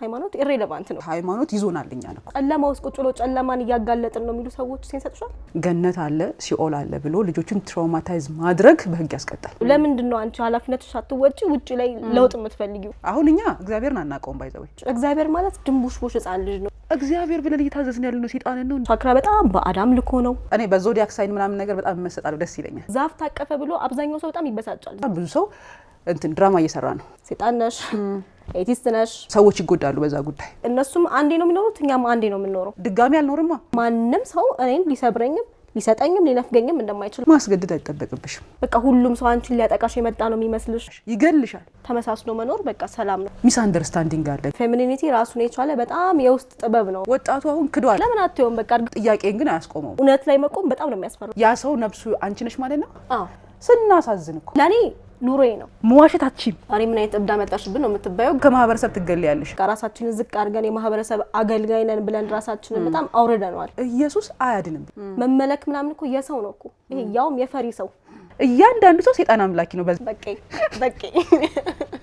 ሃይማኖት ኢሬሌቫንት ነው ሃይማኖት ይዞናልኛ ነው ጨለማ ውስጥ ቁጭ ብሎ ጨለማን ያጋለጥን ነው የሚሉ ሰዎች ሲንሰጥሻል ገነት አለ ሲኦል አለ ብሎ ልጆችን ትራውማታይዝ ማድረግ በህግ ያስቀጣል ለምንድን ነው አንቺ ኃላፊነትሽ አትወጪ ውጪ ላይ ለውጥ የምትፈልጊው አሁንኛ እግዚአብሔርን አናቀውም ባይዘው እግዚአብሔር ማለት ድንቡሽቡሽ ህፃን ልጅ ነው እግዚአብሔር ብለን እየታዘዝን ያለነው ሰይጣን ነው ቻክራ በጣም በአዳም ልኮ ነው እኔ በዞዲያክ ሳይን ምናምን ነገር በጣም መሰጣለው ደስ ይለኛል ዛፍ ታቀፈ ብሎ አብዛኛው ሰው በጣም ይበሳጫል ብዙ ሰው እንትን ድራማ እየሰራ ነው ሰይጣን ነሽ ኤቲስት ነሽ ሰዎች ይጎዳሉ በዛ ጉዳይ እነሱም አንዴ ነው የሚኖሩት እኛም አንዴ ነው የምንኖረው ድጋሚ አልኖርማ ማንንም ሰው እኔን ሊሰብረኝም ሊሰጠኝም ሊነፍገኝም እንደማይችል ማስገደድ አይጠበቅብሽም በቃ ሁሉም ሰው አንቺን ሊያጠቃሽ የመጣ ነው የሚመስልሽ ይገልሻል ተመሳስሎ መኖር በቃ ሰላም ነው ሚስ አንደርስታንዲንግ አለ ፌሚኒቲ ራሱን የቻለ በጣም የውስጥ ጥበብ ነው ወጣቱ አሁን ክዷል ለምን አትየውም በቃ ጥያቄን ግን አያስቆመው እውነት ላይ መቆም በጣም ነው የሚያስፈራው ያ ሰው ነፍሱ አንቺ ነሽ ማለት ነው አዎ ስናሳዝን እኮ ለኔ ኑሮዬ ነው መዋሸታችን አሪ ምን አይነት እብዳ መጣሽብን ነው የምትባየው ከማህበረሰብ ትገልያለሽ ራሳችንን ዝቅ አድርገን የማህበረሰብ አገልጋይ ነን ብለን ራሳችንን በጣም አውርደናል ኢየሱስ አያድንም መመለክ ምናምን እኮ የሰው ነው እኮ ይሄ ያውም የፈሪ ሰው እያንዳንዱ ሰው ሰይጣን አምላኪ ነው በቃ